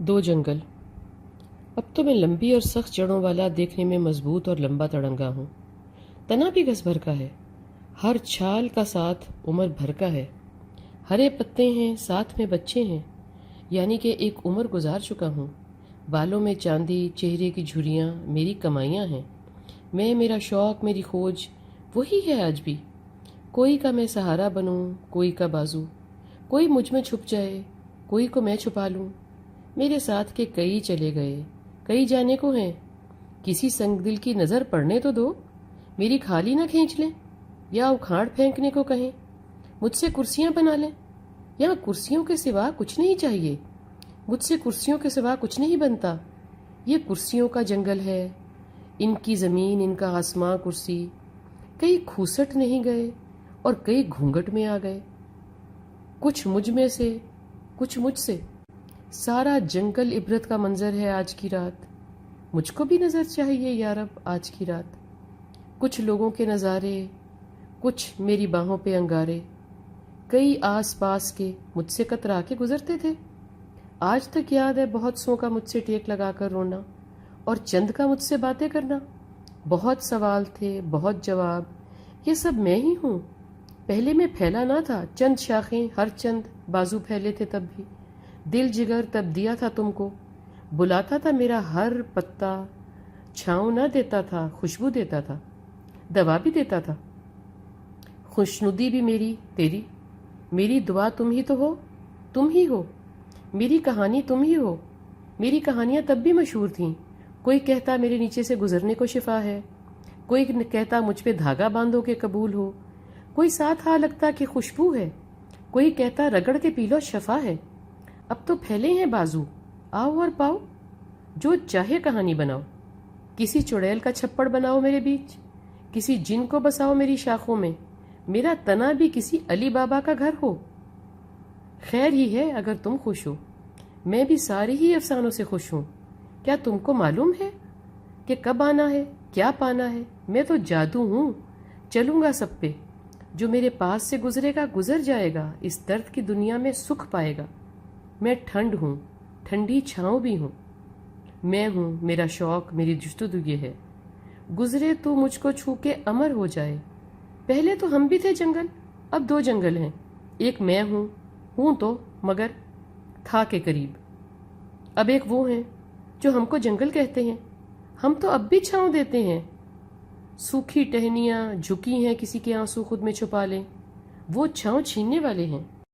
دو جنگل۔ اب تو میں لمبی اور سخت جڑوں والا، دیکھنے میں مضبوط اور لمبا تڑنگا ہوں۔ تنا بھی گز بھر کا ہے، ہر چھال کا ساتھ عمر بھر کا ہے۔ ہرے پتے ہیں، ساتھ میں بچے ہیں، یعنی کہ ایک عمر گزار چکا ہوں۔ بالوں میں چاندی، چہرے کی جھریاں میری کمائیاں ہیں۔ میرا شوق، میری کھوج وہی ہے آج بھی۔ کوئی کا میں سہارا بنوں، کوئی کا بازو، کوئی مجھ میں چھپ جائے، کوئی کو میں چھپا لوں۔ میرے ساتھ کے کئی چلے گئے، کئی جانے کو ہیں۔ کسی سنگ دل کی نظر پڑنے تو دو، میری کھالی نہ کھینچ لیں یا اکھاڑ پھینکنے کو کہیں۔ مجھ سے کرسیاں بنا لیں، یہاں کرسیوں کے سوا کچھ نہیں چاہیے۔ مجھ سے کرسیوں کے سوا کچھ نہیں بنتا۔ یہ کرسیوں کا جنگل ہے، ان کی زمین، ان کا آسماں کرسی۔ کئی کھوسٹ نہیں گئے اور کئی گھونگٹ میں آ گئے، کچھ مجھ میں سے، کچھ مجھ سے۔ سارا جنگل عبرت کا منظر ہے آج کی رات۔ مجھ کو بھی نظر چاہیے یا رب آج کی رات۔ کچھ لوگوں کے نظارے، کچھ میری باہوں پہ انگارے۔ کئی آس پاس کے مجھ سے کترا کے گزرتے تھے۔ آج تک یاد ہے بہت سو کا مجھ سے ٹیک لگا کر رونا، اور چند کا مجھ سے باتیں کرنا۔ بہت سوال تھے، بہت جواب، یہ سب میں ہی ہوں۔ پہلے میں پھیلا نہ تھا، چند شاخیں، ہر چند بازو پھیلے تھے تب بھی۔ دل جگر تب دیا تھا تم کو، بلاتا تھا میرا ہر پتا۔ چھاؤں نہ دیتا تھا، خوشبو دیتا تھا، دوا بھی دیتا تھا۔ خوشنودی بھی میری تیری، میری دعا تم ہی تو ہو، تم ہی ہو۔ میری کہانی تم ہی ہو۔ میری کہانیاں تب بھی مشہور تھیں۔ کوئی کہتا میرے نیچے سے گزرنے کو شفا ہے، کوئی کہتا مجھ پہ دھاگا باندھو کہ قبول ہو، کوئی ساتھ ہا لگتا کہ خوشبو ہے، کوئی کہتا رگڑ کے پی لو شفا ہے۔ اب تو پھیلے ہیں بازو، آؤ اور پاؤ، جو چاہے کہانی بناؤ۔ کسی چڑیل کا چھپڑ بناؤ میرے بیچ، کسی جن کو بساؤ میری شاخوں میں۔ میرا تنا بھی کسی علی بابا کا گھر ہو۔ خیر ہی ہے اگر تم خوش ہو، میں بھی سارے ہی افسانوں سے خوش ہوں۔ کیا تم کو معلوم ہے کہ کب آنا ہے، کیا پانا ہے؟ میں تو جادو ہوں، چلوں گا سب پہ۔ جو میرے پاس سے گزرے گا گزر جائے گا، اس درد کی دنیا میں سکھ پائے گا۔ میں ٹھنڈ ہوں، ٹھنڈی چھاؤں بھی ہوں۔ میں ہوں، میرا شوق، میری جستجو یہ ہے، گزرے تو مجھ کو چھو کے امر ہو جائے۔ پہلے تو ہم بھی تھے جنگل، اب دو جنگل ہیں۔ ایک میں ہوں تو مگر تھا کے قریب۔ اب ایک وہ ہیں جو ہم کو جنگل کہتے ہیں۔ ہم تو اب بھی چھاؤں دیتے ہیں۔ سوکھی ٹہنیاں جھکی ہیں، کسی کے آنسو خود میں چھپا لیں، وہ چھاؤں چھیننے والے ہیں۔